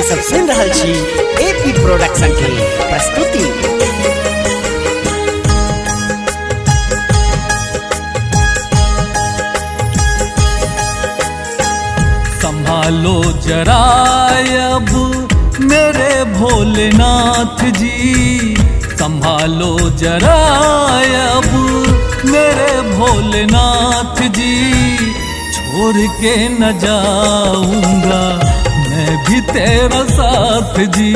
सब सुन रहल छी एपी प्रोडक्शन के प्रस्तुति। संभालो जरा अब मेरे भोलेनाथ जी, संभालो जरा अब मेरे भोलेनाथ जी। छोड़ के न जाऊंगा मैं भी तेरा साथ जी,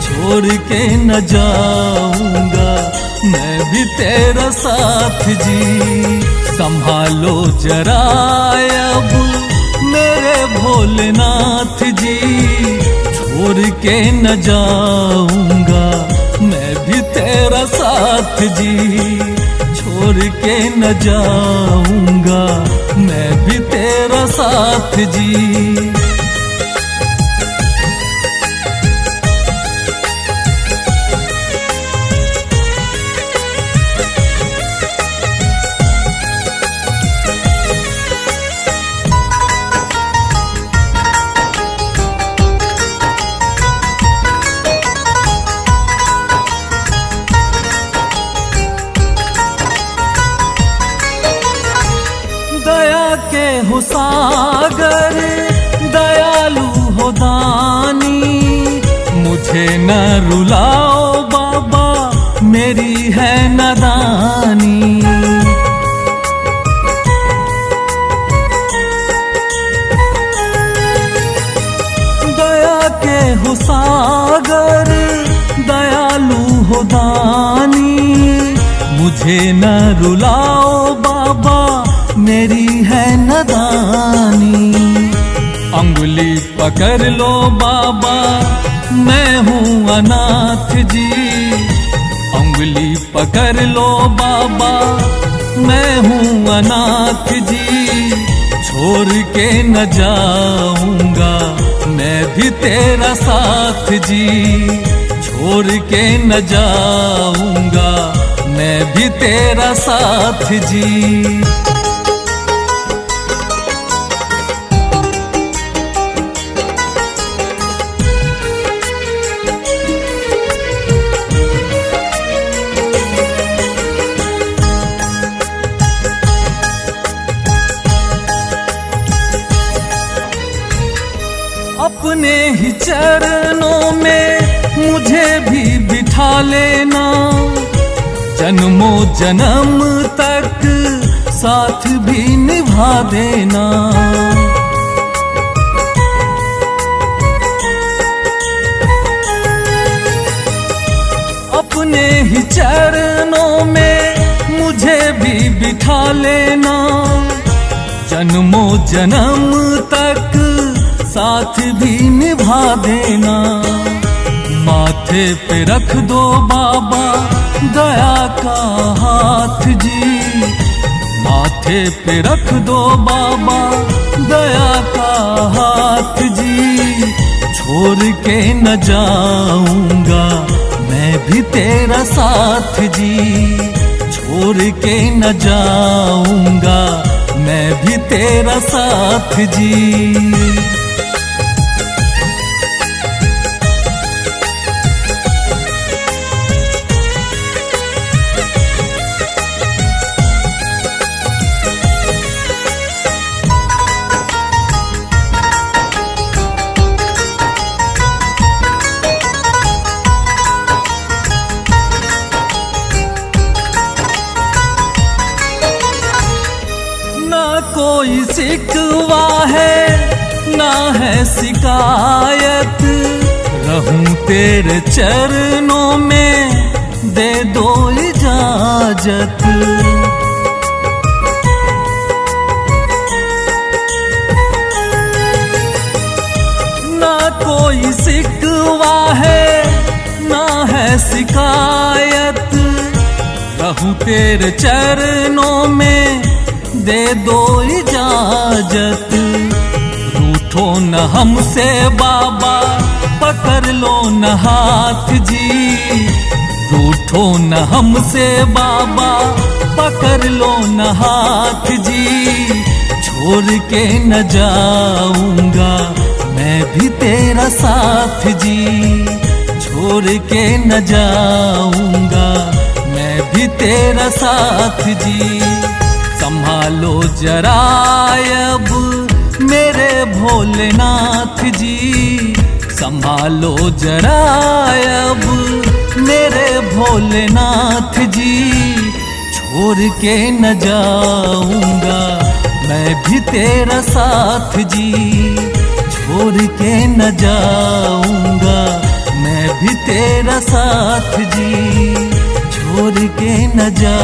छोड़ के न जाऊंगा मैं भी तेरा साथ जी। संभालो जरा अब मेरे भोलेनाथ जी, छोड़ के न जाऊंगा मैं भी तेरा साथ जी, छोड़ के न जाऊंगा मैं भी तेरा साथ जी। के हो सागर दयालु हो दानी, मुझे न रुलाओ बाबा मेरी है नादानी। दया के हो सागर दयालु हो दानी, मुझे न रुलाओ बाबा मेरी है नादानी। अंगुली पकड़ लो बाबा मैं हूँ अनाथ जी, अंगुली पकड़ लो बाबा मैं हूँ अनाथ जी। छोड़ के न जाऊंगा मैं भी तेरा साथ जी, छोड़ के न जाऊंगा मैं भी तेरा साथ जी। अपने ही चरणों में मुझे भी बिठा लेना, जन्मों जन्म तक साथ भी निभा देना। अपने ही चरणों में मुझे भी बिठा लेना, जन्मों जन्म तक साथ भी निभा देना। माथे पे रख दो बाबा दया का हाथ जी, माथे पे रख दो बाबा दया का हाथ जी। छोड़ के न जाऊंगा मैं भी तेरा साथ जी, छोड़ के न जाऊंगा मैं भी तेरा साथ जी। कोई शिकवा है ना है शिकायत, रहूं तेरे चरणों में दे दो इजाजत। ना कोई शिकवा है ना है शिकायत, रहूं तेरे चरणों में दे दो इजाजत। रूठो न हमसे बाबा पकड़ लो न हाथ जी, रूठो न हमसे बाबा पकड़ लो न हाथ जी। छोड़ के न जाऊंगा मैं भी तेरा साथ जी, छोड़ के न जाऊंगा मैं भी तेरा साथ जी। संभालो जरा अब मेरे भोलेनाथ जी, संभालो जरा अब मेरे भोलेनाथ जी, छोड़ के न जाऊंगा मैं भी तेरा साथ जी, छोड़ के न जाऊंगा मैं भी तेरा साथ जी, छोड़ के न जा